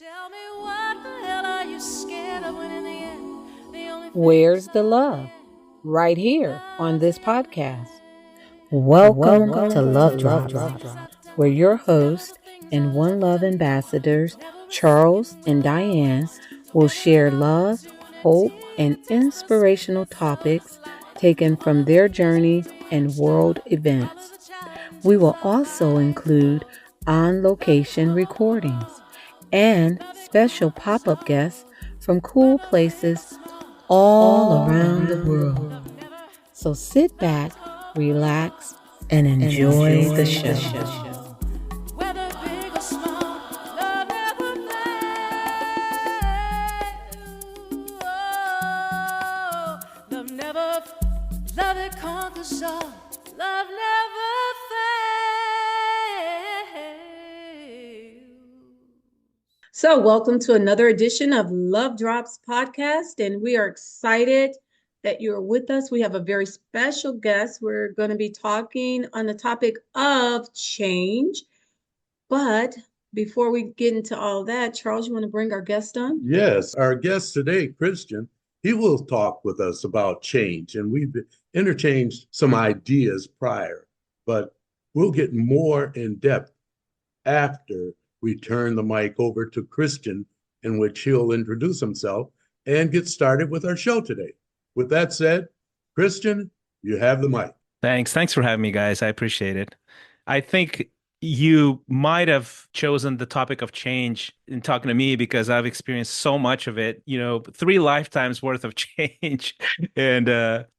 Tell me what the hell are you scared of when in the end the only thing Where's that's the love? understand Right here on love's this in the podcast. way. Welcome to Welcome Love to Drops, Love Drops, where your tell me host the things and I One Love never ambassadors, knew, never Charles received, and never Diane, lost. will Never share belonged love, to an empty hope, world and that takes us inspirational and fills us topics like taken from all the their reasons journey to and wish world I was events. a child We just will like also include on location recordings and special pop up guests from cool places all around the world. So sit back, relax, and enjoy the show. whether big or small, love never fails. Oh, love it conquers all. Love never fails. So, welcome to another edition of Love Drops podcast, and we are excited that you're with us. We have a very special guest. We're going to be talking on the topic of change. But before we get into all that, Charles, you want to bring our guest on? Yes, our guest today, Christian, he will talk with us about change, and we've interchanged some ideas prior, but we'll get more in depth after we turn the mic over to Christian, in which he'll introduce himself and get started with our show today. With that said, Christian, you have the mic. Thanks for having me, guys. I appreciate it. I think you might have chosen the topic of change in talking to me because I've experienced so much of it, 3 lifetimes worth of change. And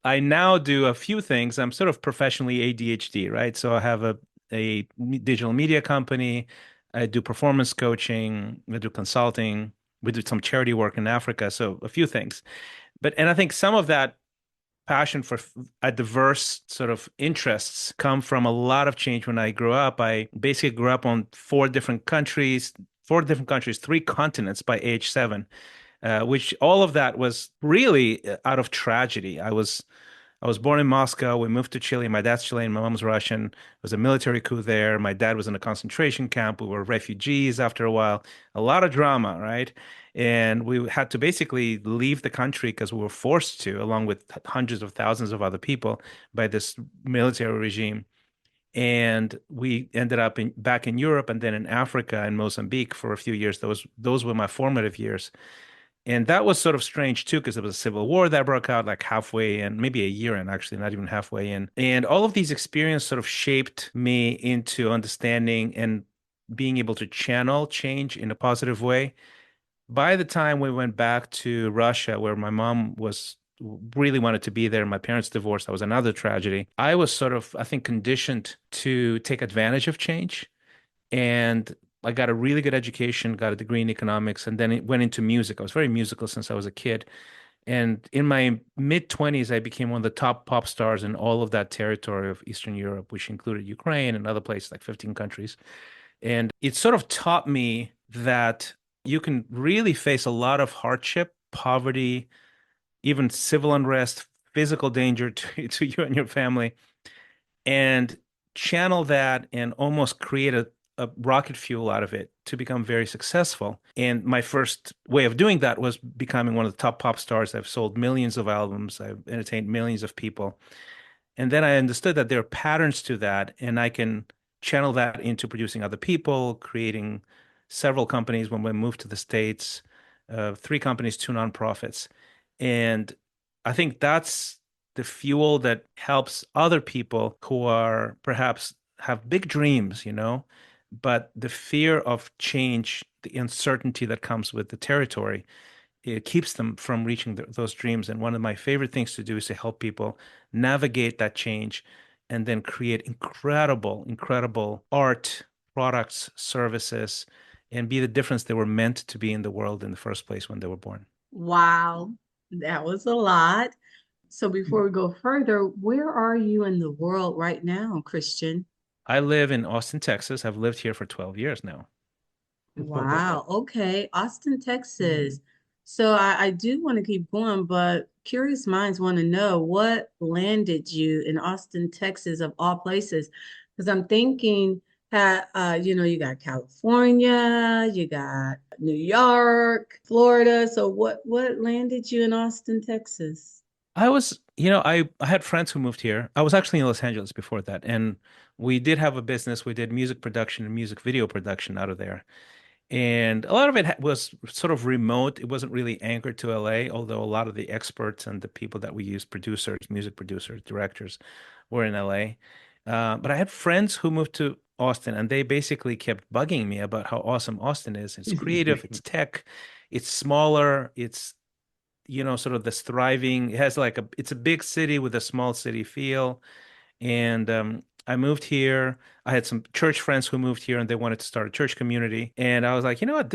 I now do a few things. I'm sort of professionally ADHD, right? So I have a digital media company. I do performance coaching. I do consulting. We do some charity work in Africa. So a few things. And I think some of that passion for a diverse sort of interests come from a lot of change when I grew up. I basically grew up on four different countries, 3 continents by age 7, which all of that was really out of tragedy. I was born in Moscow. We moved to Chile. My dad's Chilean, my mom's Russian. There was a military coup there. My dad was in a concentration camp. We were refugees after a while. A lot of drama, right? And we had to basically leave the country because we were forced to, along with hundreds of thousands of other people, by this military regime. And we ended up back in Europe and then in Africa and Mozambique for a few years. Those were my formative years. And that was sort of strange too, because there was a civil war that broke out like halfway in, maybe a year in, actually, not even halfway in. And all of these experiences sort of shaped me into understanding and being able to channel change in a positive way. By the time we went back to Russia, where my mom was really wanted to be there, my parents divorced, that was another tragedy. I was sort of, I think, conditioned to take advantage of change, and I got a really good education, got a degree in economics, and then it went into music. I was very musical since I was a kid. And in my mid 20s, I became one of the top pop stars in all of that territory of Eastern Europe, which included Ukraine and other places, like 15 countries. And it sort of taught me that you can really face a lot of hardship, poverty, even civil unrest, physical danger to you and your family, and channel that and almost create a rocket fuel out of it to become very successful. And my first way of doing that was becoming one of the top pop stars. I've sold millions of albums, I've entertained millions of people. And then I understood that there are patterns to that, and I can channel that into producing other people, creating several companies when we moved to the States, 3 companies, 2 nonprofits. And I think that's the fuel that helps other people who are perhaps have big dreams, but the fear of change, the uncertainty that comes with the territory, it keeps them from reaching those dreams. And one of my favorite things to do is to help people navigate that change and then create incredible, incredible art, products, services, and be the difference they were meant to be in the world in the first place when they were born. Wow, that was a lot. So, before we go further, where are you in the world right now, Christian? I live in Austin, Texas. I've lived here for 12 years now. Wow. Okay. Austin, Texas. So I do want to keep going, but curious minds want to know what landed you in Austin, Texas, of all places. Because I'm thinking You got California, you got New York, Florida. So what landed you in Austin, Texas? I was, I had friends who moved here. I was actually in Los Angeles before that, and we did have a business. We did music production and music video production out of there. And a lot of it was sort of remote. It wasn't really anchored to LA, although a lot of the experts and the people that we use, producers, music producers, directors, were in LA. But I had friends who moved to Austin, and they basically kept bugging me about how awesome Austin is. It's creative, it's tech, it's smaller, it's, sort of this thriving. It has it's a big city with a small city feel. And I moved here. I had some church friends who moved here and they wanted to start a church community. And I was like, you know what?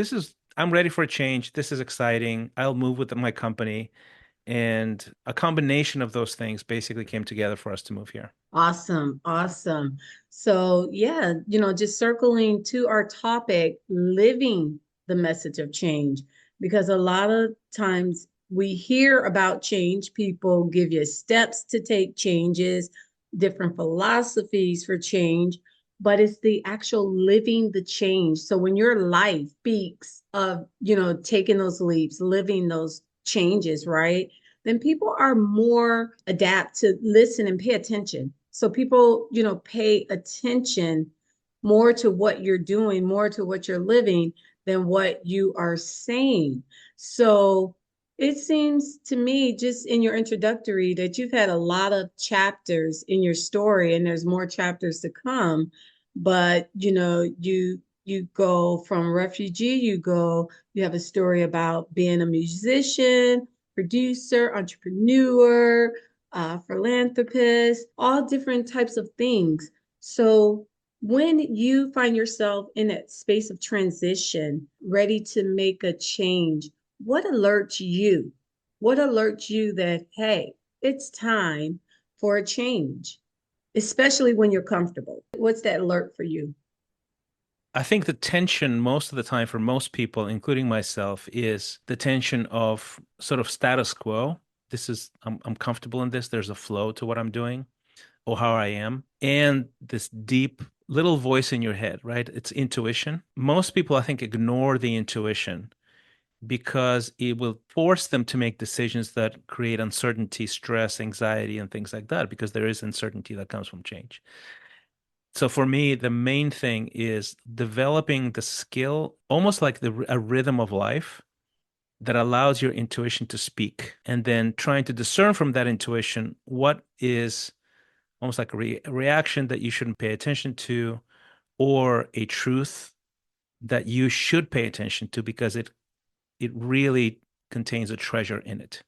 I'm ready for a change. This is exciting. I'll move with my company. And a combination of those things basically came together for us to move here. Awesome, awesome. So, yeah, just circling to our topic, living the message of change, because a lot of times we hear about change, people give you steps to take changes, different philosophies for change, but it's the actual living the change. So, when your life speaks of, taking those leaps, living those changes, right? Then people are more adapt to listen and pay attention. So people, pay attention more to what you're doing, more to what you're living than what you are saying. So it seems to me, just in your introductory, that you've had a lot of chapters in your story, and there's more chapters to come. But you go from refugee, you have a story about being a musician, producer, entrepreneur, philanthropist, all different types of things. So when you find yourself in that space of transition, ready to make a change, what alerts you? What alerts you that, hey, it's time for a change, especially when you're comfortable? What's that alert for you? I think the tension most of the time for most people, including myself, is the tension of sort of status quo. I'm comfortable in this. There's a flow to what I'm doing or how I am. And this deep little voice in your head, right? It's intuition. Most people, I think, ignore the intuition because it will force them to make decisions that create uncertainty, stress, anxiety, and things like that, because there is uncertainty that comes from change. So for me, the main thing is developing the skill, almost like a rhythm of life that allows your intuition to speak, and then trying to discern from that intuition what is almost like a reaction that you shouldn't pay attention to, or a truth that you should pay attention to because it really contains a treasure in it.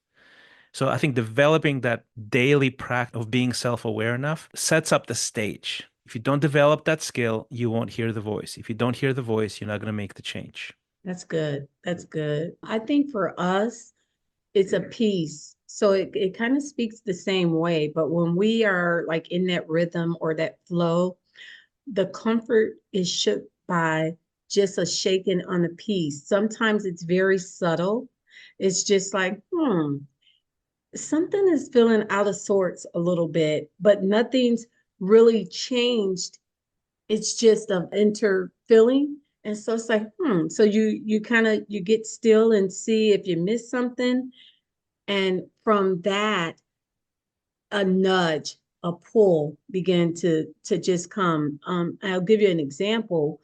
So I think developing that daily practice of being self-aware enough sets up the stage. If you don't develop that skill, you won't hear the voice. If you don't hear the voice, you're not going to make the change. That's good. That's good. I think for us, it's a piece. So it kind of speaks the same way. But when we are like in that rhythm or that flow, the comfort is shook by just a shaking on a piece. Sometimes it's very subtle. It's just like, something is feeling out of sorts a little bit, but nothing's really changed. It's just an inner feeling. And so it's like, So you kind of you get still and see if you miss something. And from that, a nudge, a pull began to just come. I'll give you an example.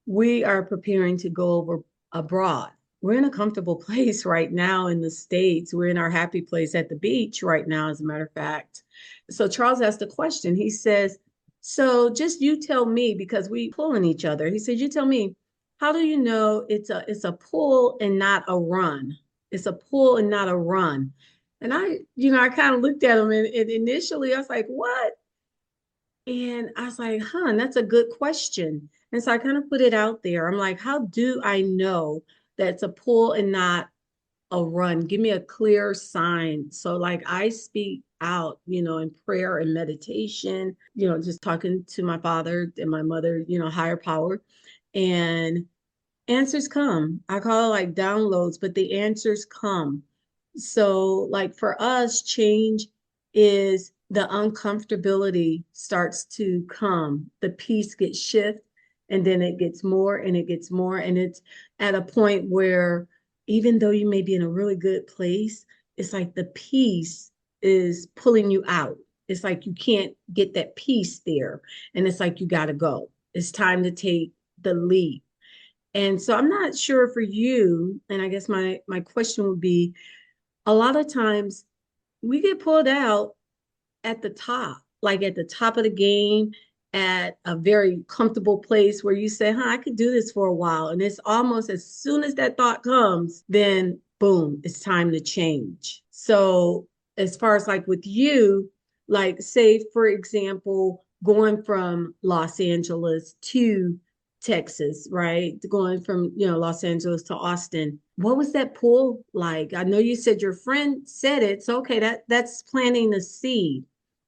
We are preparing to go over abroad. We're in a comfortable place right now in the States. We're in our happy place at the beach right now, as a matter of fact. So Charles asked a question. He says, so just you tell me, because we pulling each other. He said, you tell me, how do you know it's a pull and not a run? It's a pull and not a run. And I kind of looked at him and initially I was like, what? And I was like, that's a good question. And so I kind of put it out there. I'm like, how do I know that it's a pull and not a run? Give me a clear sign. So like I speak out, in prayer and meditation, just talking to my father and my mother, higher power. And answers come. I call it like downloads, but the answers come. So, like for us, change is the uncomfortability starts to come, the peace gets shift, and then it gets more and it gets more. And it's at a point where even though you may be in a really good place, it's like the peace is pulling you out. It's like you can't get that peace there. And it's like you got to go. It's time to take the leap. And so I'm not sure for you, and I guess my question would be, a lot of times we get pulled out at the top, like at the top of the game, at a very comfortable place where you say, I could do this for a while. And it's almost as soon as that thought comes, then boom, it's time to change. So as far as like with you, like say, for example, going from Los Angeles to Texas, right? Going from, Los Angeles to Austin. What was that pull like? I know you said your friend said it. So okay, that's planting the seed.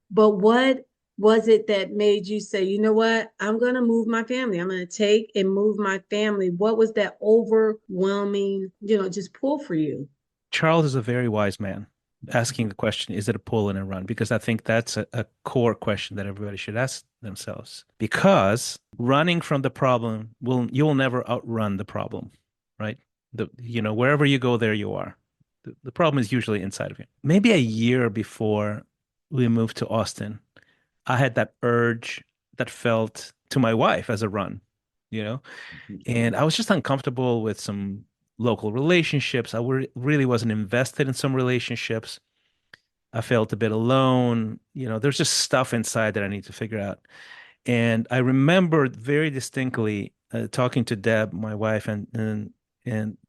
But what was it that made you say, you know what? I'm going to move my family. I'm going to take and move my family. What was that overwhelming, just pull for you? Charles is a very wise man asking the question, is it a pull and a run? Because I think that's a core question that everybody should ask themselves. Because running from the problem, you will never outrun the problem, right? Wherever you go, there you are. The problem is usually inside of you. Maybe a year before we moved to Austin, I had that urge that felt to my wife as a run, and I was just uncomfortable with some local relationships. I really wasn't invested in some relationships. I felt a bit alone. There's just stuff inside that I need to figure out. And I remembered very distinctly talking to Deb, my wife, and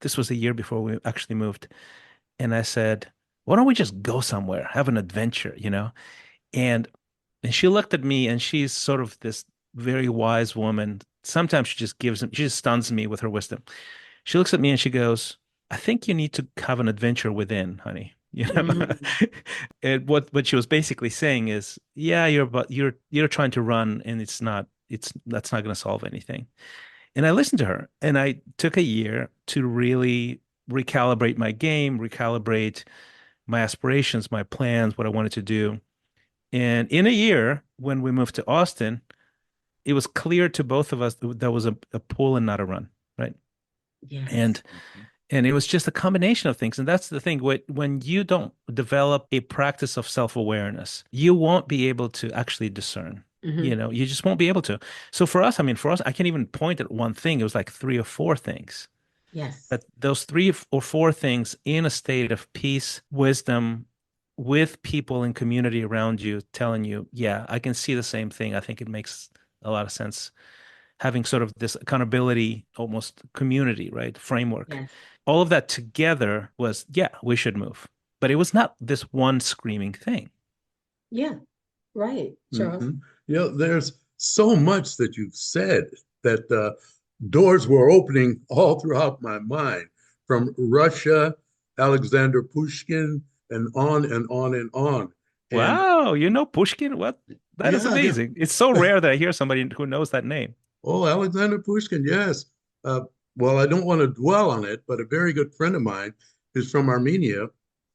this was a year before we actually moved. And I said, why don't we just go somewhere, have an adventure, And and she looked at me, and she's sort of this very wise woman. Sometimes she just stuns me with her wisdom. She looks at me and she goes, I think you need to have an adventure within, honey. Mm. And what she was basically saying is, yeah, you're trying to run, and that's not going to solve anything. And I listened to her, and I took a year to really recalibrate my game, recalibrate my aspirations, my plans, what I wanted to do. And in a year, when we moved to Austin, it was clear to both of us that there was a pull and not a run, right? Yes. And and it was just a combination of things. And that's the thing. When you don't develop a practice of self-awareness, you won't be able to actually discern. Mm-hmm. You just won't be able to. So for us, I can't even point at one thing. It was like three or four things. Yes. But those three or four things in a state of peace, wisdom, with people in community around you telling you, yeah, I can see the same thing. I think it makes a lot of sense. Having sort of this accountability, almost community, right? Framework. Yes. All of that together was, yeah, we should move. But it was not this one screaming thing. Yeah. Right. Charles. There's so much that you've said that doors were opening all throughout my mind, from Russia, Alexander Pushkin, and on and on and on. And Wow, you know Pushkin? What? That is yeah, amazing. It's so rare that I hear somebody who knows that name. oh, Alexander Pushkin, yes. Uh, well, I don't want to dwell on it, but a very good friend of mine is from Armenia,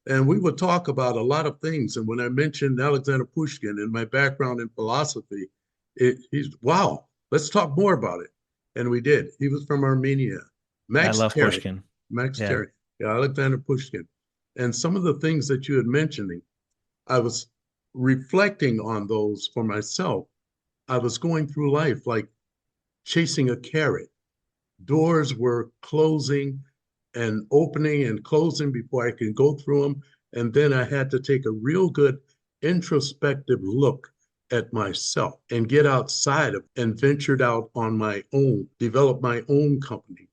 and we would talk about a lot of things. And when I mentioned Alexander Pushkin and my background in philosophy, he's, wow, let's talk more about it. And we did. He was from Armenia. I Max love Terry, Pushkin. Max Yeah. Terry, yeah, Alexander Pushkin. And some of the things that you had mentioned, I was reflecting on those for myself. I was going through life like chasing a carrot. Doors were closing and opening and closing before I could go through them. And then I had to take a real good introspective look at myself and get outside of and ventured out on my own, develop my own company,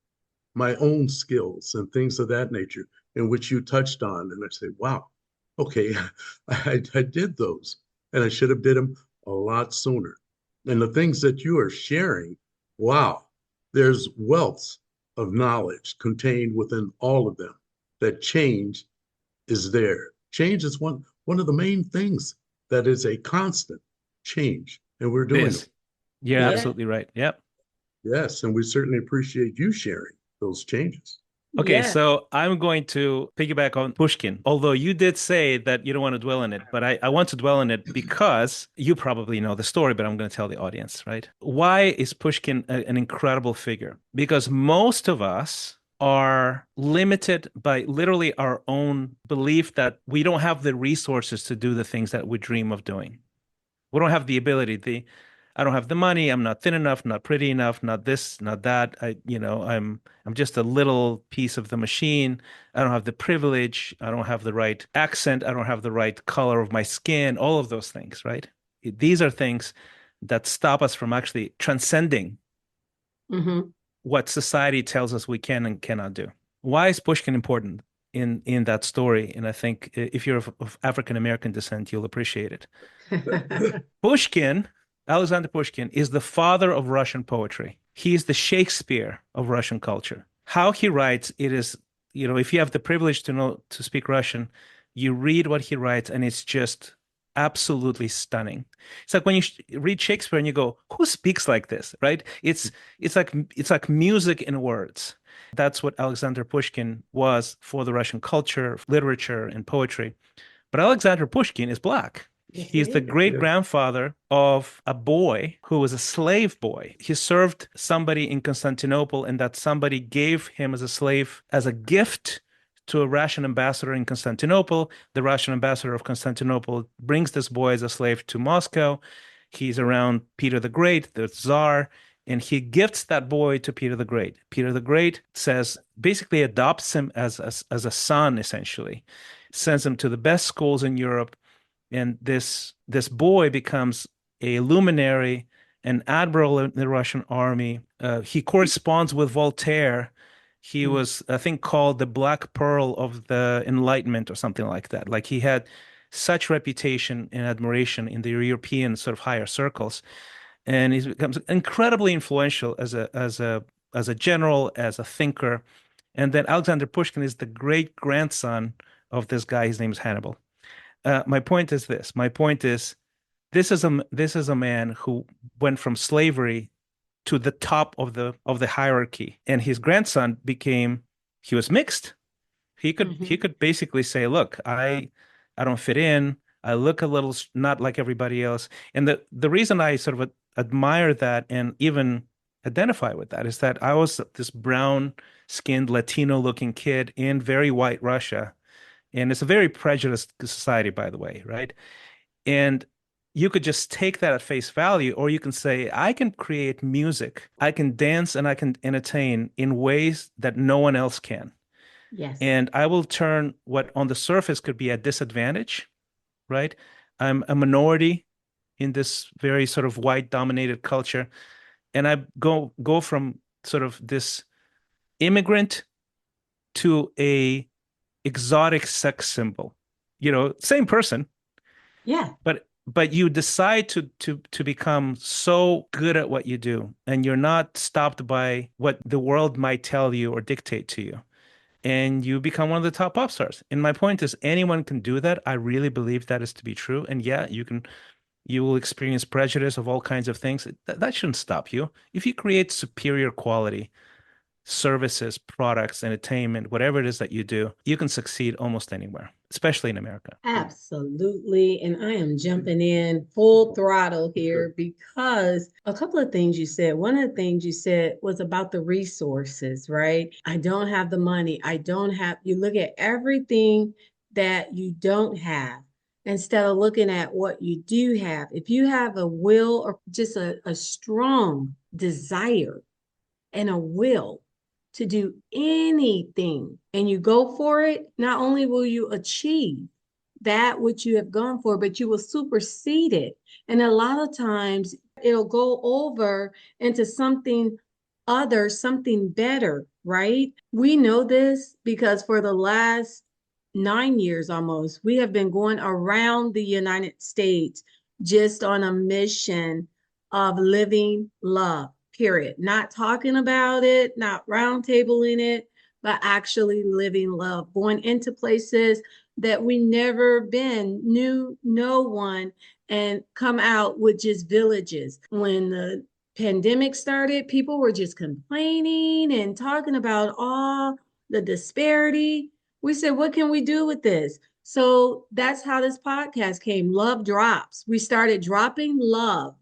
my own skills and things of that nature, in which you touched on. And I say, wow, okay, I did those, and I should have did them a lot sooner. And the things that you are sharing, wow, there's wealth of knowledge contained within all of them. That change is there. Change is one of the main things that is a constant change, and we're It doing is. it. You're Yeah. absolutely right. Yep. Yes, and we certainly appreciate you sharing those changes. Okay, Yeah. so I'm going to piggyback on Pushkin, although you did say that you don't want to dwell on it, but I want to dwell on it because you probably know the story, but I'm going to tell the audience, right? Why is Pushkin an incredible figure? Because most of us are limited by literally our own belief that we don't have the resources to do the things that we dream of doing. We don't have the ability. I don't have the money. I'm not thin enough, not pretty enough, not this, not that. I'm just a little piece of the machine. I don't have the privilege. I don't have the right accent. I don't have the right color of my skin. All of those things, right? These are things that stop us from actually transcending Hmm. what society tells us we can and cannot do. Why is Pushkin important in that story? And I think if you're of African American descent, you'll appreciate it. Pushkin, Alexander Pushkin, is the father of Russian poetry. He is the Shakespeare of Russian culture. How he writes, it is, if you have the privilege to speak Russian, you read what he writes, and it's just absolutely stunning. It's like when you read Shakespeare and you go, "Who speaks like this?" Right? It's like music in words. That's what Alexander Pushkin was for the Russian culture, literature, and poetry. But Alexander Pushkin is black. Yes, He's the it is. great grandfather of a boy who was a slave boy. He served somebody in Constantinople, and that somebody gave him as a slave as a gift to a Russian ambassador in Constantinople. The Russian ambassador of Constantinople brings this boy as a slave to Moscow. He's around Peter the Great, the Tsar, and he gifts that boy to Peter the Great. Peter the Great basically adopts him as a son, essentially, sends him to the best schools in Europe, and this boy becomes a luminary, an admiral in the Russian army. He corresponds with Voltaire. He Mm. was, I think, called the Black Pearl of the Enlightenment or something like that. Like he had such reputation and admiration in the European sort of higher circles, and he becomes incredibly influential as a general, as a thinker. And then Alexander Pushkin is the great grandson of this guy. His name is Hannibal. My point is this. My point is this is a man who went from slavery to the top of the hierarchy, and his grandson he was mixed. He could basically say, "Look, I don't fit in. I look a little not like everybody else." And the reason I sort of admire that and even identify with that is that I was this brown-skinned Latino-looking kid in very white Russia, and it's a very prejudiced society, by the way, right? And you could just take that at face value, or you can say, I can create music, I can dance, and I can entertain in ways that no one else can. Yes. And I will turn what on the surface could be a disadvantage, right? I'm a minority in this very sort of white dominated culture. And I go from sort of this immigrant to a exotic sex symbol. Same person, Yeah. but you decide to become so good at what you do, and you're not stopped by what the world might tell you or dictate to you. And you become one of the top pop stars. And my point is anyone can do that. I really believe that is to be true. And yeah, you will experience prejudice of all kinds of things. That shouldn't stop you. If you create superior quality services, products, entertainment, whatever it is that you do, you can succeed almost anywhere, especially in America. Absolutely. And I am jumping in full throttle here because a couple of things you said. One of the things you said was about the resources, right? I don't have the money. You look at everything that you don't have instead of looking at what you do have. If you have a will or just a strong desire and a will to do anything and you go for it, not only will you achieve that which you have gone for, but you will supersede it. And a lot of times it'll go over into something other, something better, right? We know this because for the last 9 years almost, we have been going around the United States just on a mission of living love, period. Not talking about it, not roundtabling it, but actually living love, going into places that we never been, knew no one, and come out with just villages. When the pandemic started, people were just complaining and talking about all the disparity. We said, what can we do with this? So that's how this podcast came, Love Drops. We started dropping love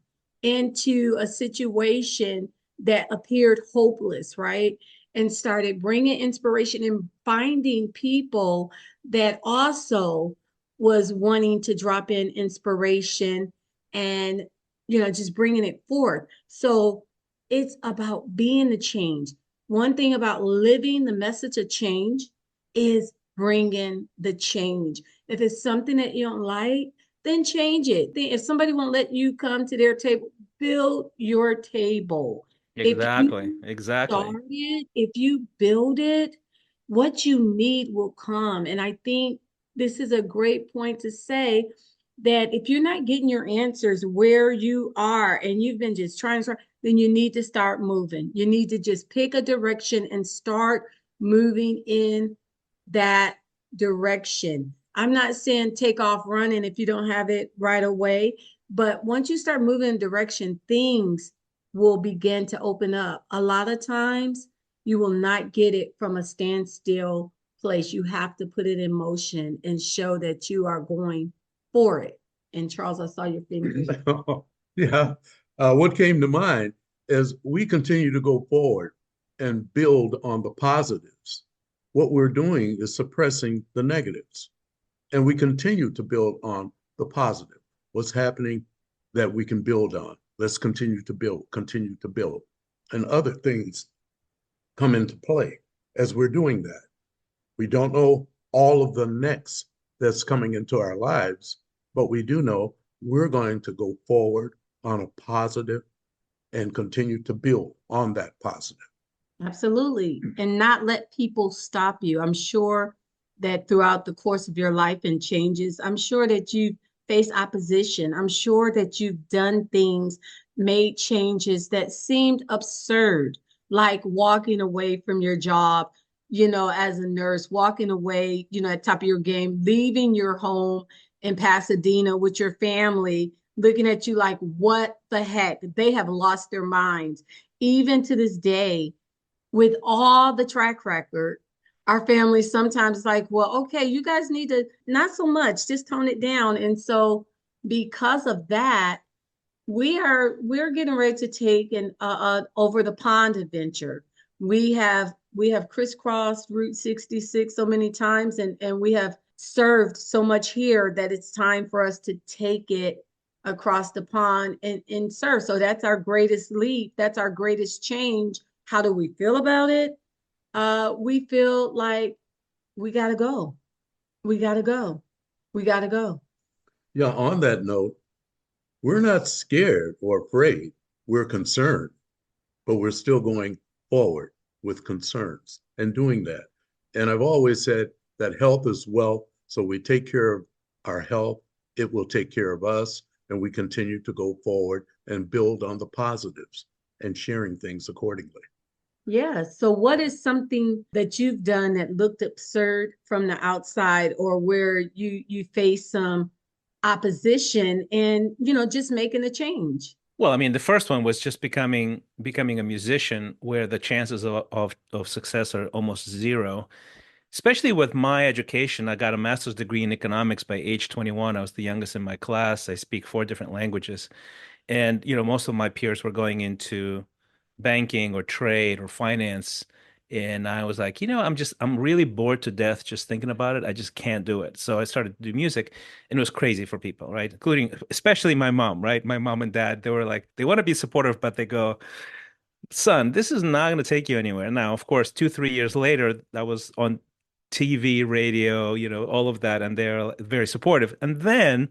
into a situation that appeared hopeless, right? And started bringing inspiration and finding people that also was wanting to drop in inspiration and, just bringing it forth. So it's about being the change. One thing about living the message of change is bringing the change. If it's something that you don't like, then change it. If somebody won't let you come to their table, build your table. Exactly. If you build it, what you need will come. And I think this is a great point to say that if you're not getting your answers where you are and you've been just trying, then you need to start moving. You need to just pick a direction and start moving in that direction. I'm not saying take off running if you don't have it right away, but once you start moving in direction, things will begin to open up. A lot of times you will not get it from a standstill place. You have to put it in motion and show that you are going for it. And Charles, I saw your fingers. Yeah. What came to mind is we continue to go forward and build on the positives. What we're doing is suppressing the negatives. And we continue to build on the positive. What's happening that we can build on. Let's continue to build. And other things come into play as we're doing that. We don't know all of the next that's coming into our lives, but we do know we're going to go forward on a positive and continue to build on that positive. Absolutely. And not let people stop you. I'm sure that throughout the course of your life and changes, I'm sure that you've faced opposition. I'm sure that you've done things, made changes that seemed absurd, like walking away from your job, as a nurse, walking away, at top of your game, leaving your home in Pasadena with your family, looking at you like, what the heck? They have lost their minds. Even to this day, with all the track record, our family sometimes is like, well, okay, you guys need to, not so much, just tone it down. And so because of that, we're getting ready to take an over the pond adventure. We have crisscrossed Route 66 so many times, and we have served so much here that it's time for us to take it across the pond and serve. So that's our greatest leap. That's our greatest change. How do we feel about it? We feel like we got to go. We got to go. We got to go. Yeah, on that note, we're not scared or afraid. We're concerned, but we're still going forward with concerns and doing that. And I've always said that health is wealth. So we take care of our health, it will take care of us, and we continue to go forward and build on the positives and sharing things accordingly. Yeah. So what is something that you've done that looked absurd from the outside, or where you face some opposition and, just making a change? Well, I mean, the first one was just becoming a musician, where the chances of success are almost zero. Especially with my education, I got a master's degree in economics by age 21. I was the youngest in my class. I speak 4 different languages. And, most of my peers were going into banking or trade or finance. And I was like, I'm really bored to death just thinking about it. I just can't do it. So I started to do music, and it was crazy for people, right? Including, especially my mom, right? My mom and dad, they were like, they want to be supportive, but they go, son, this is not going to take you anywhere. Now, of course, 2, 3 years later, I was on TV, radio, all of that, and they're very supportive. And then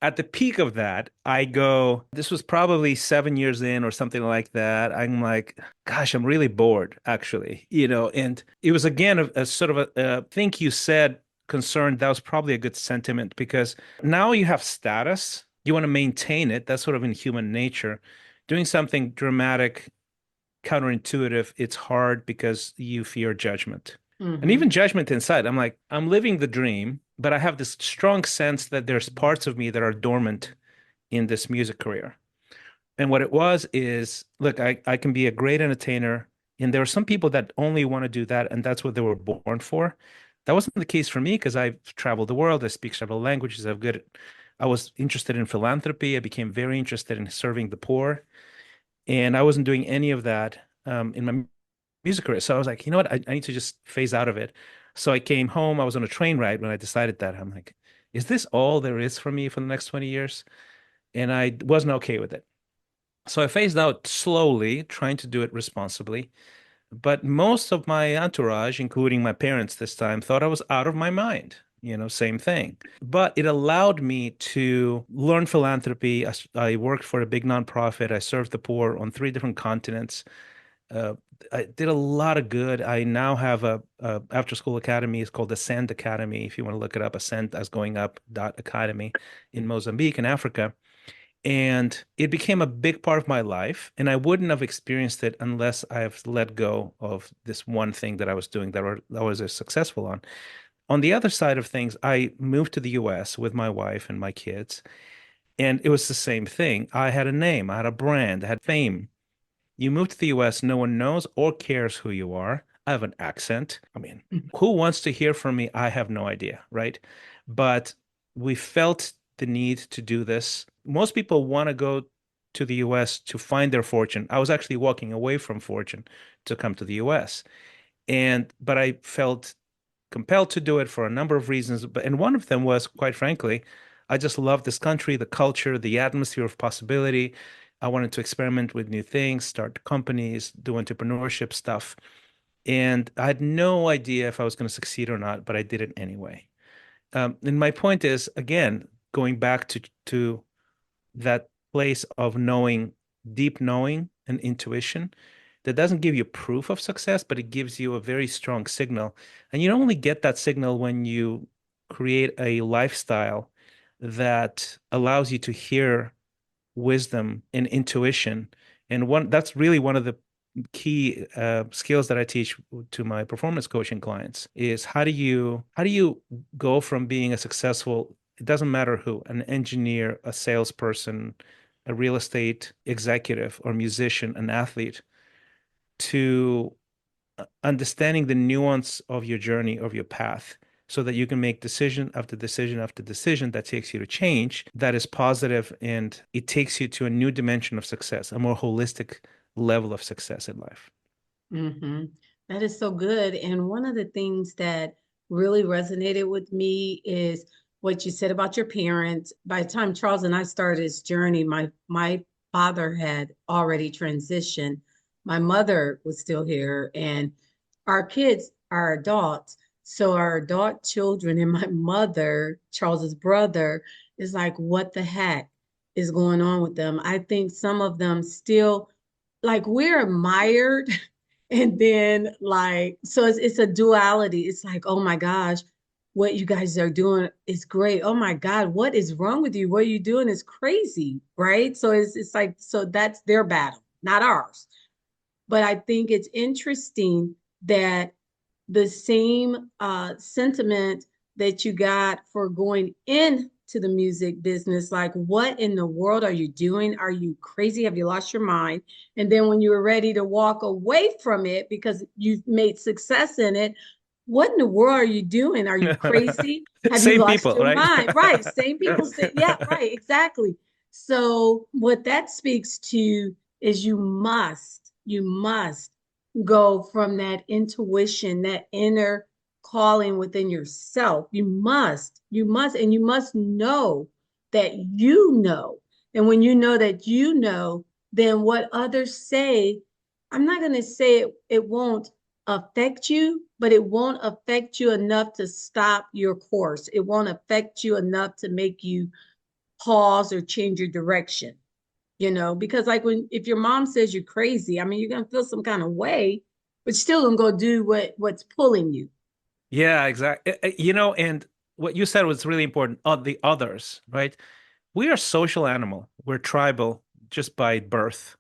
at the peak of that, this was probably 7 years in or something like that. I'm like, gosh, I'm really bored, actually, and it was again a sort of a think you said concern. That was probably a good sentiment, because now you have status, you want to maintain it. That's sort of in human nature. Doing something dramatic, counterintuitive, it's hard because you fear judgment. And even judgment inside. I'm like, I'm living the dream, but I have this strong sense that there's parts of me that are dormant in this music career. And what it was is, look, I can be a great entertainer, And there are some people that only want to do that, and that's what they were born for. That wasn't the case for me because I've traveled the world. I speak several languages. I was interested in philanthropy. I became very interested in serving the poor. And I wasn't doing any of that in my music career. So I was like, you know what? I need to just phase out of it. So I came home. I was on a train ride when I decided that. I'm like, is this all there is for me for the next 20 years? And I wasn't okay with it. So I phased out slowly, trying to do it responsibly. But most of my entourage, including my parents this time, thought I was out of my mind. Same thing. But it allowed me to learn philanthropy. I worked for a big nonprofit. I served the poor on 3 different continents. Uh, I did a lot of good. I now have a after-school academy. It's called Ascend Academy. If you want to look it up, Ascend as going up dot academy in Mozambique in Africa. And it became a big part of my life. And I wouldn't have experienced it unless I've let go of this one thing that I was doing that I was successful on. On the other side of things, I moved to the US with my wife and my kids. And it was the same thing. I had a name, I had a brand, I had fame. You move to the US, no one knows or cares who you are. I have an accent. I mean, who wants to hear from me? I have no idea, right? But we felt the need to do this. Most people want to go to the US to find their fortune. I was actually walking away from fortune to come to the US. But I felt compelled to do it for a number of reasons. And one of them was, quite frankly, I just love this country, the culture, the atmosphere of possibility. I wanted to experiment with new things, start companies, do entrepreneurship stuff. And I had no idea if I was going to succeed or not, but I did it anyway. And my point is, again, going back to that place of knowing, deep knowing and intuition that doesn't give you proof of success, but it gives you a very strong signal. And you only get that signal when you create a lifestyle that allows you to hear wisdom and intuition. And that's really one of the key skills that I teach to my performance coaching clients is how do you go from being a successful, it doesn't matter who, an engineer, a salesperson, a real estate executive or musician, an athlete, to understanding the nuance of your journey, of your path, so that you can make decision after decision after decision that takes you to change, that is positive, and it takes you to a new dimension of success, a more holistic level of success in life. Mm-hmm. That is so good. And one of the things that really resonated with me is what you said about your parents. By the time Charles and I started this journey, my father had already transitioned. My mother was still here, and our kids are adults. So our adult children and my mother, Charles's brother, is like, what the heck is going on with them? I think some of them still, like, we're admired. And then like, so it's a duality. It's like, oh my gosh, what you guys are doing is great. Oh my God, what is wrong with you? What are you doing is crazy, right? So it's like, so that's their battle, not ours. But I think it's interesting that the same sentiment that you got for going into the music business, like, what in the world are you doing? Are you crazy? Have you lost your mind? And then when you were ready to walk away from it because you've made success in it, what in the world are you doing? Are you crazy? Have you Same lost people, your right? mind? Right. Same people say, yeah, right, exactly. So what that speaks to is you must go from that intuition, that inner calling within yourself. And you must know that you know. And when you know that you know, then what others say, I'm not going to say it won't affect you, but it won't affect you enough to stop your course. It won't affect you enough to make you pause or change your direction. Because like if your mom says you're crazy, I mean, you're gonna feel some kind of way, but still gonna go do what's pulling you. Yeah, exactly. And what you said was really important. The others, right? We are social animal. We're tribal just by birth.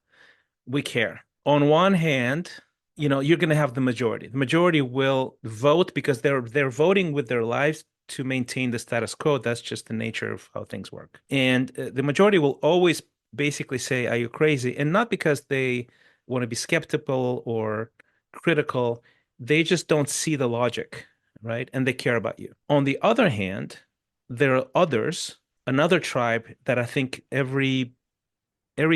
We care. On one hand, you're going to have the majority. The majority will vote because they're voting with their lives to maintain the status quo. That's just the nature of how things work. And the majority will always basically say, "Are you crazy?" And not because they want to be skeptical or critical. They just don't see the logic, right? And they care about you. On the other hand, there are others, another tribe that I think every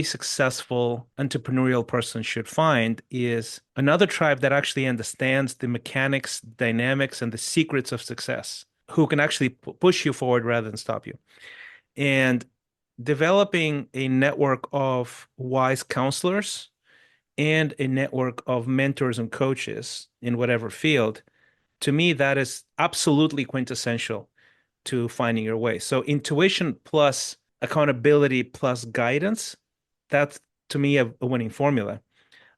successful entrepreneurial person should find is another tribe that actually understands the mechanics, dynamics, and the secrets of success, who can actually push you forward rather than stop you. And developing a network of wise counselors and a network of mentors and coaches in whatever field, to me, that is absolutely quintessential to finding your way. So intuition plus accountability plus guidance, that's to me a winning formula.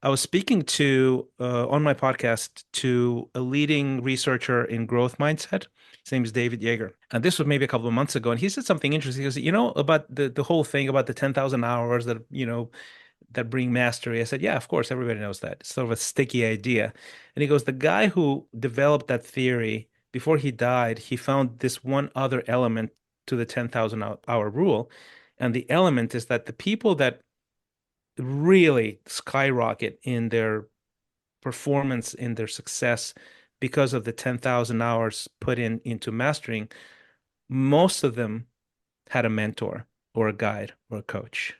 I was speaking to on my podcast to a leading researcher in growth mindset. His name is David Yeager. And this was maybe a couple of months ago. And he said something interesting. He goes, about the whole thing about the 10,000 hours that, that bring mastery. I said, yeah, of course, everybody knows that. It's sort of a sticky idea. And he goes, the guy who developed that theory, before he died, he found this one other element to the 10,000 hour rule. And the element is that the people that really skyrocket in their performance, in their success, because of the 10,000 hours put into mastering, most of them had a mentor or a guide or a coach.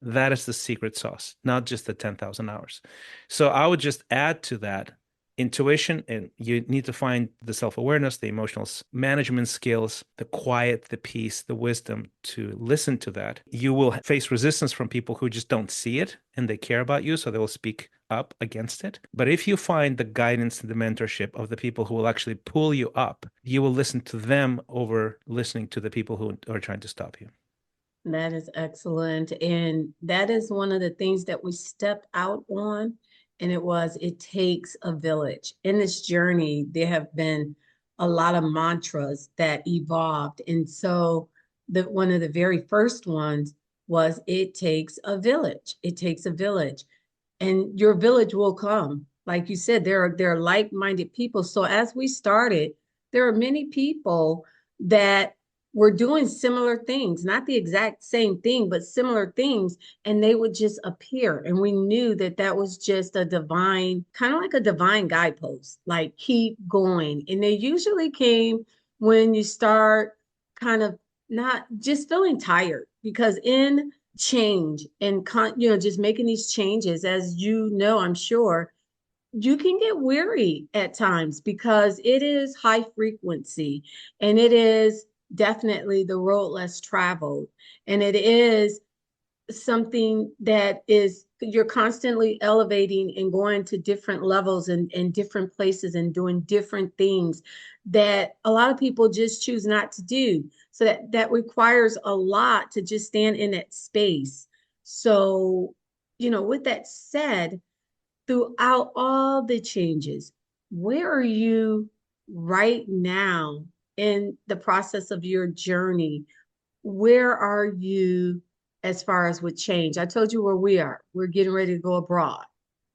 That is the secret sauce, not just the 10,000 hours. So I would just add to that intuition, and you need to find the self-awareness, the emotional management skills, the quiet, the peace, the wisdom to listen to that. You will face resistance from people who just don't see it and they care about you, so they will speak up against it. But if you find the guidance and the mentorship of the people who will actually pull you up, you will listen to them over listening to the people who are trying to stop you. That is excellent. And that is one of the things that we stepped out on. And it takes a village. In this journey, there have been a lot of mantras that evolved. And so one of the very first ones was, it takes a village. It takes a village. And your village will come. Like you said, there are like-minded people. So as we started, there are many people that were doing similar things, not the exact same thing, but similar things. And they would just appear. And we knew that that was just a divine, kind of like a divine guidepost, like keep going. And they usually came when you start kind of not just feeling tired, because in change and, just making these changes, as you know, I'm sure, you can get weary at times because it is high frequency and it is definitely the road less traveled. And it is something that is, you're constantly elevating and going to different levels and different places and doing different things that a lot of people just choose not to do. So that requires a lot to just stand in that space. So, with that said, throughout all the changes, where are you right now in the process of your journey? Where are you as far as with change? I told you where we are. We're getting ready to go abroad.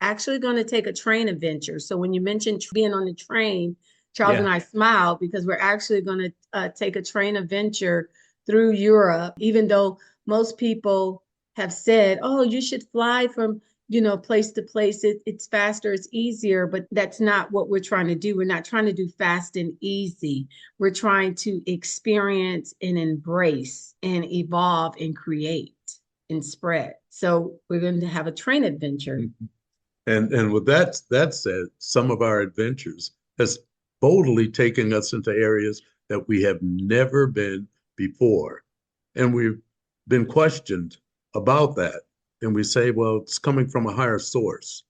Actually going to take a train adventure. So when you mentioned being on the train, Charles and I smiled because we're actually going to take a train adventure through Europe, even though most people have said, oh, you should fly from place to place. It's faster, it's easier, but that's not what we're trying to do. We're not trying to do fast and easy. We're trying to experience and embrace and evolve and create and spread. So we're going to have a train adventure. And with that said, some of our adventures has boldly taken us into areas that we have never been before. And we've been questioned about that. And we say, well, it's coming from a higher source.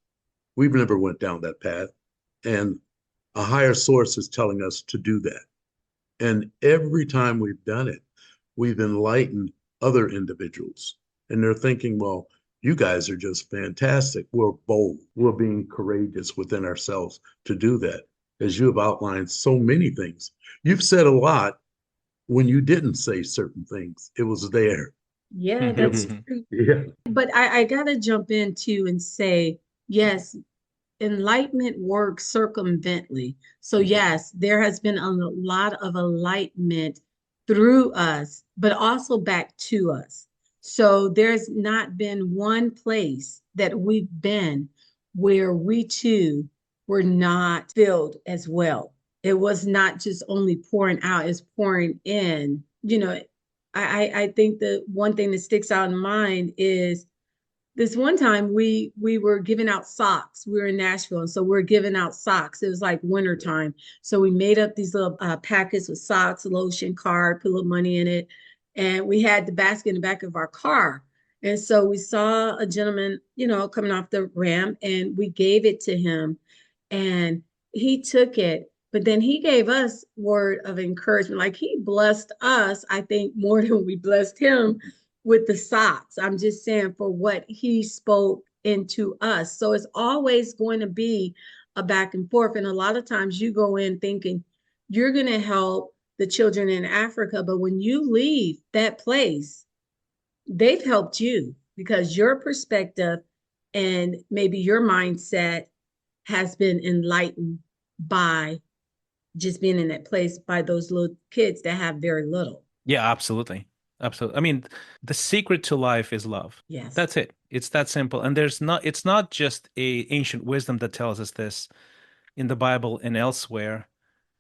We've never went down that path. And a higher source is telling us to do that. And every time we've done it, we've enlightened other individuals. And they're thinking, well, you guys are just fantastic. We're bold. We're being courageous within ourselves to do that. As you have outlined so many things. You've said a lot when you didn't say certain things. It was there. Yeah, that's true. Yeah. But I got to jump in too and say, yes, enlightenment works circumvently. So yes, there has been a lot of enlightenment through us, but also back to us. So there's not been one place that we've been where we too were not filled as well. It was not just only pouring out, it's pouring in. I think the one thing that sticks out in mind is this one time we were giving out socks. We were in Nashville, and so we are giving out socks. It was like winter time, so we made up these little packets with socks, lotion, card, put a little money in it, and we had the basket in the back of our car. And so we saw a gentleman, coming off the ramp, and we gave it to him, and he took it. But then he gave us word of encouragement, like he blessed us, I think, more than we blessed him with the socks. I'm just saying for what he spoke into us. So it's always going to be a back and forth. And a lot of times you go in thinking you're going to help the children in Africa, but when you leave that place, they've helped you because your perspective and maybe your mindset has been enlightened by just being in that place by those little kids that have very little. Yeah, absolutely. Absolutely. I mean, the secret to life is love. Yes. That's it. It's that simple. And it's not just a ancient wisdom that tells us this in the Bible and elsewhere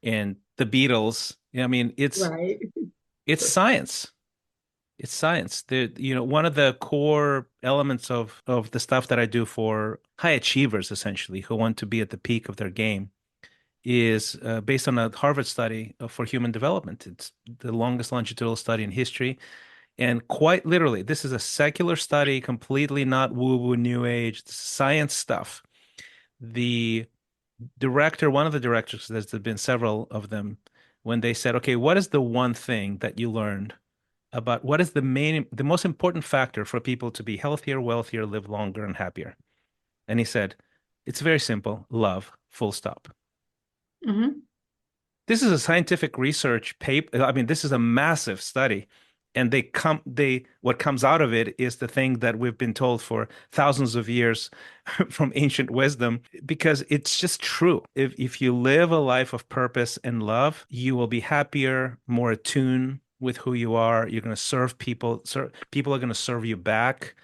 in the Beatles. I mean, Right. it's science. It's science. One of the core elements of the stuff that I do for high achievers, essentially, who want to be at the peak of their game, is based on a Harvard study for human development. It's the longest longitudinal study in history. And quite literally, this is a secular study, completely not woo-woo new age science stuff. The director, one of the directors, there's been several of them, when they said, okay, what is the one thing that you learned about what is the most important factor for people to be healthier, wealthier, live longer, and happier? And he said, it's very simple, love, full stop. Mm-hmm. This is a scientific research paper. I mean, this is a massive study. And what comes out of it is the thing that we've been told for thousands of years from ancient wisdom, because it's just true. If you live a life of purpose and love, you will be happier, more attuned with who you are. You're going to serve people. People are going to serve you back.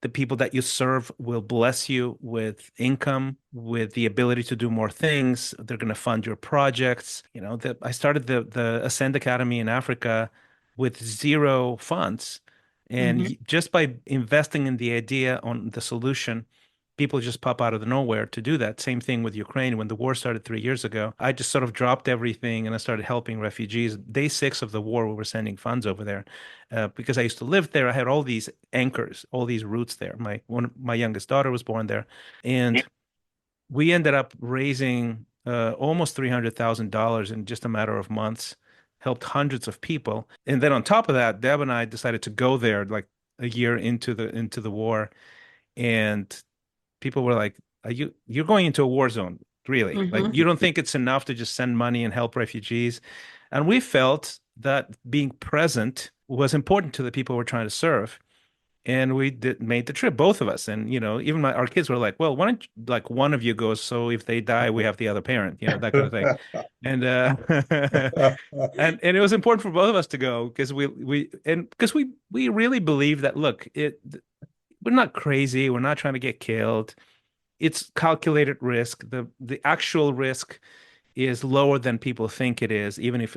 The people that you serve will bless you with income, with the ability to do more things. They're going to fund your projects. I started the Ascend Academy in Africa with zero funds. And Mm-hmm. just by investing in the idea on the solution, people just pop out of the nowhere to do that. Same thing with Ukraine. When the war started 3 years ago, I just sort of dropped everything and I started helping refugees. Day 6 of the war, we were sending funds over there because I used to live there. I had all these anchors, all these roots there. My youngest daughter was born there. And we ended up raising almost $300,000 in just a matter of months, helped hundreds of people. And then on top of that, Deb and I decided to go there like a year into the war. And people were like, you're going into a war zone, really? Like, Mm-hmm. you don't think it's enough to just send money and help refugees? And we felt that being present was important to the people we're trying to serve. And we made the trip, both of us. And, even our kids were like, well, why don't like one of you goes, so if they die, we have the other parent, that kind of thing. And and it was important for both of us to go because we really believe that, look, we're not crazy. We're not trying to get killed. It's calculated risk. The actual risk is lower than people think it is, even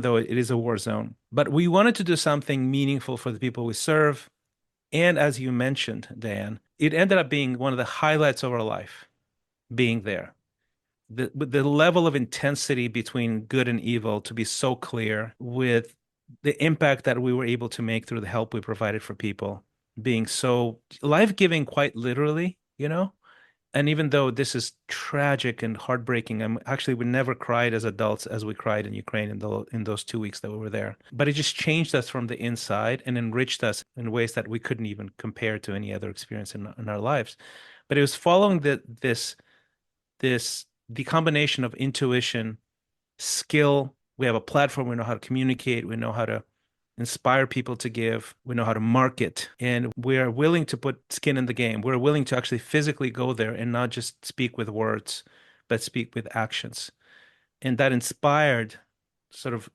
though it is a war zone. But we wanted to do something meaningful for the people we serve. And as you mentioned, Dan, it ended up being one of the highlights of our life, being there. The level of intensity between good and evil to be so clear, with the impact that we were able to make through the help we provided for people, being so life-giving, quite literally, And even though this is tragic and heartbreaking, we never cried as adults as we cried in Ukraine in those 2 weeks that we were there. But it just changed us from the inside and enriched us in ways that we couldn't even compare to any other experience in our lives. But it was following the combination of intuition, skill. We have a platform. We know how to communicate. We know how to inspire people to give. We know how to market, and we're willing to put skin in the game. We're willing to actually physically go there and not just speak with words, but speak with actions. And that inspired sort of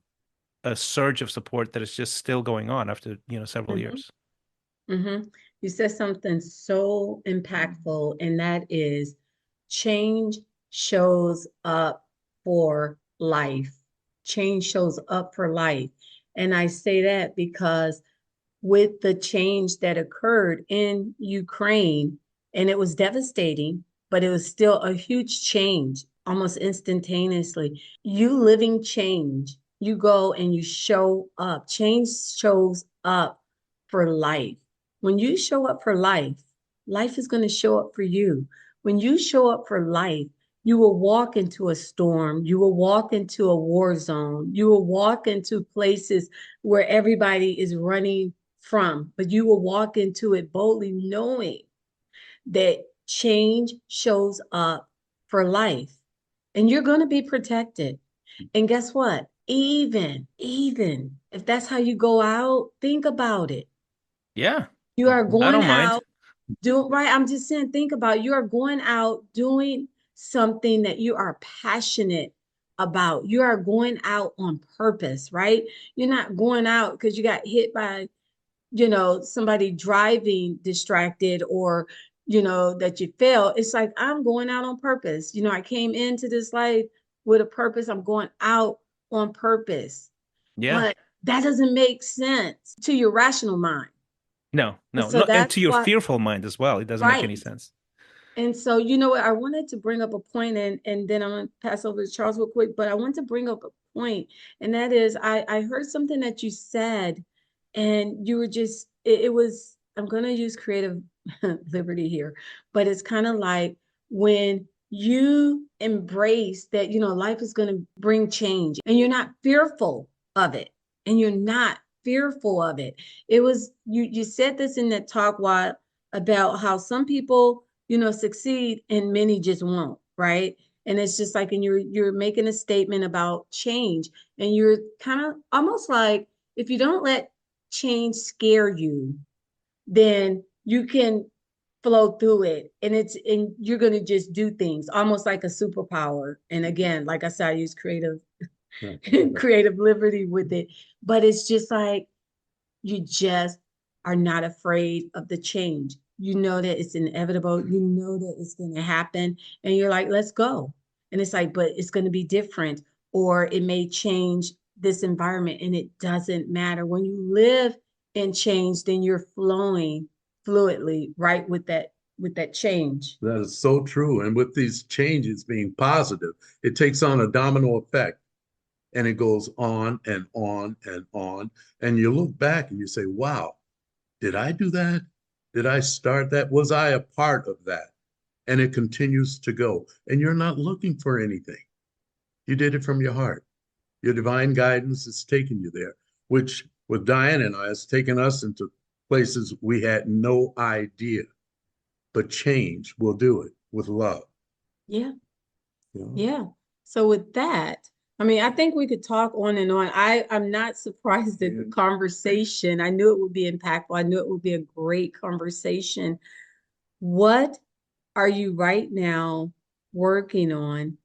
a surge of support that is just still going on after, several Mm-hmm. years. Mm-hmm. You said something so impactful, and that is change shows up for life. Change shows up for life. And I say that because with the change that occurred in Ukraine, and it was devastating, but it was still a huge change almost instantaneously. You living change, you go and you show up. Change shows up for life. When you show up for life, life is going to show up for you. When you show up for life, you will walk into a storm. You will walk into a war zone. You will walk into places where everybody is running from, but you will walk into it boldly, knowing that change shows up for life and you're going to be protected. And guess what? Even if that's how you go out, think about it. Yeah, You are I going don't mind. out doing right. I'm just saying, think about you are going out doing something that you are passionate about. You are going out on purpose, right? You're not going out because you got hit by, somebody driving distracted or, that you fail. It's like, I'm going out on purpose. I came into this life with a purpose. I'm going out on purpose. Yeah. But that doesn't make sense to your rational mind. No, And no, so no, and that's to your why, fearful mind as well. It doesn't make any right. sense. And so, you know what, I wanted to bring up a point and then I'm going to pass over to Charles real quick, but I want to bring up a point, and that is I heard something that you said, and you were just, it was, I'm going to use creative liberty here, but it's kind of like when you embrace that, life is going to bring change and you're not fearful of it, and you're not fearful of it. It was, you said this in that talk while about how some people succeed and many just won't, right? And it's just like, and you're making a statement about change, and you're kind of almost like, if you don't let change scare you, then you can flow through it, and you're going to just do things almost like a superpower. And again, like I said, I use creative liberty with it, but it's just like, you just are not afraid of the change. You know that it's inevitable. You know that it's going to happen. And you're like, let's go. And it's like, but it's going to be different, or it may change this environment. And it doesn't matter. When you live in change, then you're flowing fluidly, right, with that change. That is so true. And with these changes being positive, it takes on a domino effect and it goes on and on and on. And you look back and you say, wow, did I do that? Did I start that? Was I a part of that? And it continues to go. And you're not looking for anything. You did it from your heart. Your divine guidance is taking you there, which with Diane and I has taken us into places we had no idea. But change will do it with love. Yeah. You know? Yeah. So with that, I mean, I think we could talk on and on. I'm not surprised at the conversation. I knew it would be impactful. I knew it would be a great conversation. What are you right now working on?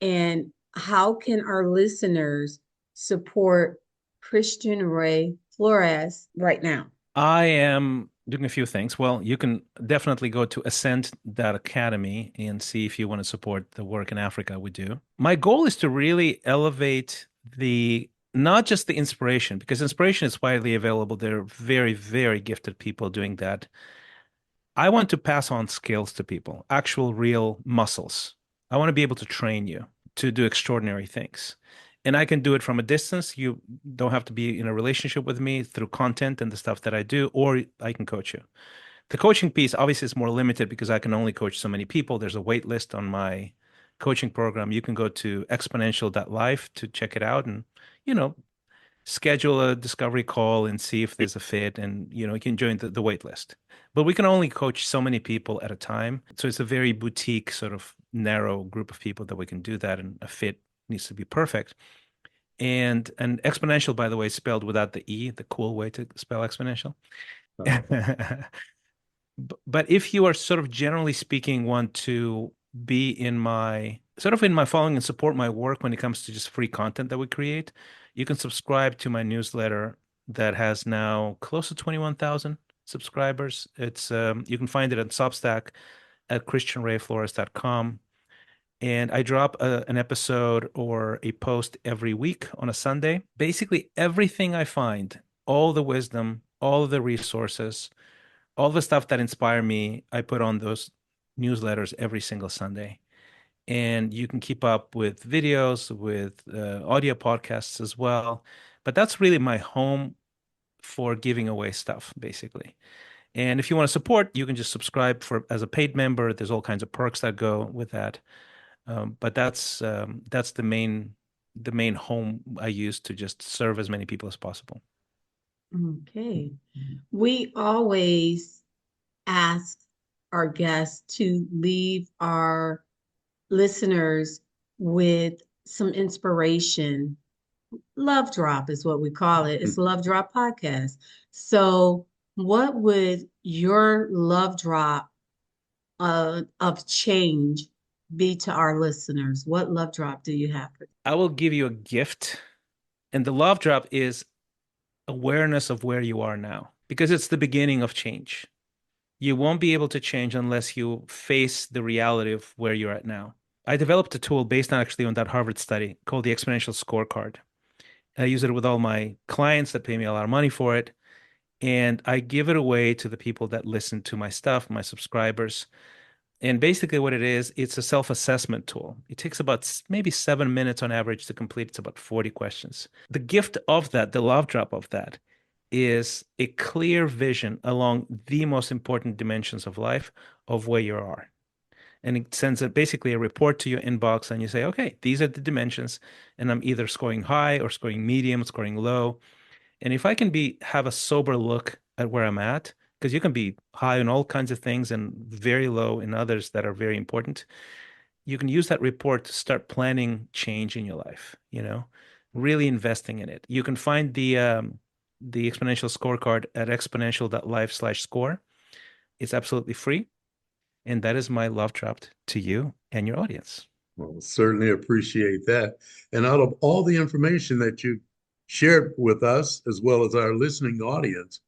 And how can our listeners support Christian Ray Flores right now? I am doing a few things. Well, you can definitely go to Ascend.academy and see if you want to support the work in Africa we do. My goal is to really elevate not just the inspiration, because inspiration is widely available. There are very, very gifted people doing that. I want to pass on skills to people, actual real muscles. I want to be able to train you to do extraordinary things. And I can do it from a distance. You don't have to be in a relationship with me through content and the stuff that I do, or I can coach you. The coaching piece obviously is more limited because I can only coach so many people. There's a wait list on my coaching program. You can go to exponential.life to check it out and, schedule a discovery call and see if there's a fit, and you can join the wait list. But we can only coach so many people at a time. So it's a very boutique, sort of narrow group of people that we can do that, and a fit needs to be perfect. And exponential, by the way, is spelled without the E, the cool way to spell exponential. But if you are sort of generally speaking want to be in my following and support my work when it comes to just free content that we create, you can subscribe to my newsletter that has now close to 21,000 subscribers. It's you can find it on Substack at christianrayflores.com. And I drop an episode or a post every week on a Sunday. Basically, everything I find, all the wisdom, all the resources, all the stuff that inspire me, I put on those newsletters every single Sunday. And you can keep up with videos, with audio podcasts as well. But that's really my home for giving away stuff, basically. And if you want to support, you can just subscribe as a paid member. There's all kinds of perks that go with that. But that's the main home I use to just serve as many people as possible. Okay. We always ask our guests to leave our listeners with some inspiration. Love drop is what we call it. It's Love Drop Podcast. So what would your love drop of change be to our listeners? What love drop do you have for them? I will give you a gift. And the love drop is awareness of where you are now, because it's the beginning of change. You won't be able to change unless you face the reality of where you're at now. I developed a tool based on that Harvard study called the Exponential Scorecard. I use it with all my clients that pay me a lot of money for it. And I give it away to the people that listen to my stuff, my subscribers. And basically what it is, it's a self-assessment tool. It takes about maybe 7 minutes on average to complete. It's about 40 questions. The gift of that, the love drop of that, is a clear vision along the most important dimensions of life of where you are. And it sends basically a report to your inbox, and you say, okay, these are the dimensions, and I'm either scoring high or scoring medium, scoring low. And if I can have a sober look at where I'm at, because you can be high on all kinds of things and very low in others that are very important, you can use that report to start planning change in your life, really investing in it. You can find the Exponential Scorecard at exponential.life/score. It's absolutely free. And that is my love drop to you and your audience. Well, certainly appreciate that. And out of all the information that you shared with us, as well as our listening audience,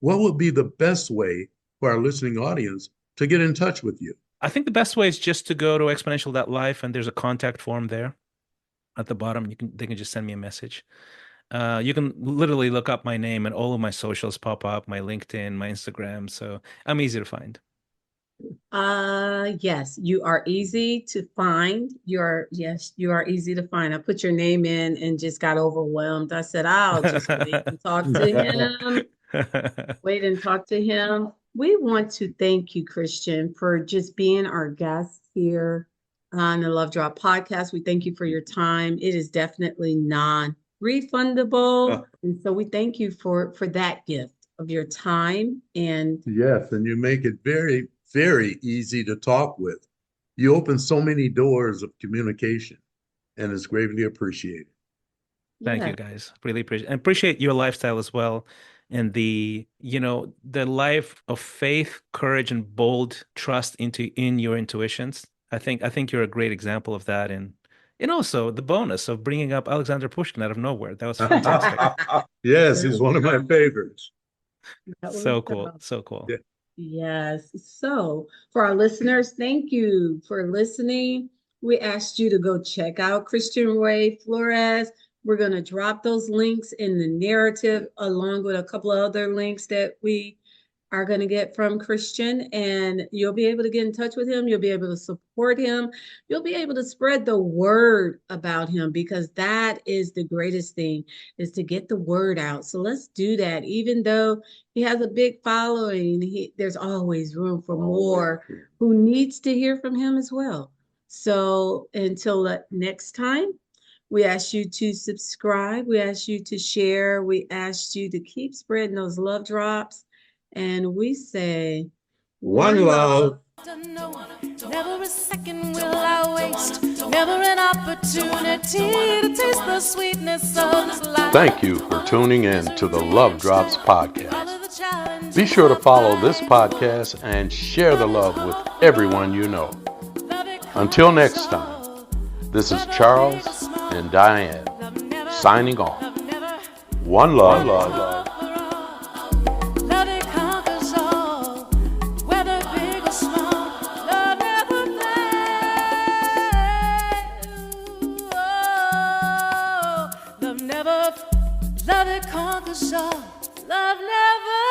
what would be the best way for our listening audience to get in touch with you? I think the best way is just to go to exponential.life, and there's a contact form there at the bottom. They can just send me a message. You can literally look up my name, and all of my socials pop up, my LinkedIn, my Instagram. So I'm easy to find. Yes, you are easy to find. You are easy to find. I put your name in and just got overwhelmed. I said, I'll just wait and talk to him. Wait and talk to him. We want to thank you, Christian, for just being our guest here on the Love Drop Podcast. We thank you for your time. It is definitely non-refundable. And so we thank you for that gift of your time. And yes, and you make it very, very easy to talk with. You open so many doors of communication, and it's greatly appreciated. Thank you, guys. Really appreciate your lifestyle as well. And the life of faith, courage, and bold trust in your intuitions. I think you're a great example of that. And also the bonus of bringing up Alexander Pushkin out of nowhere. That was fantastic. Yes, he's one of my favorites. So cool. So cool. Yeah. Yes. So for our listeners, thank you for listening. We asked you to go check out Christian Ray Flores. We're going to drop those links in the narrative along with a couple of other links that we are going to get from Christian, and you'll be able to get in touch with him. You'll be able to support him. You'll be able to spread the word about him, because that is the greatest thing, is to get the word out. So let's do that. Even though he has a big following, there's always room for more who needs to hear from him as well. So until next time, we ask you to subscribe. We ask you to share. We ask you to keep spreading those love drops. And we say, one love. Never a second will I waste. Never an opportunity to taste the sweetness of this life. Thank you for tuning in to the Love Drops podcast. Be sure to follow this podcast and share the love with everyone you know. Until next time, this is Charles and Diane signing off. One love. Love it conquers all. Love never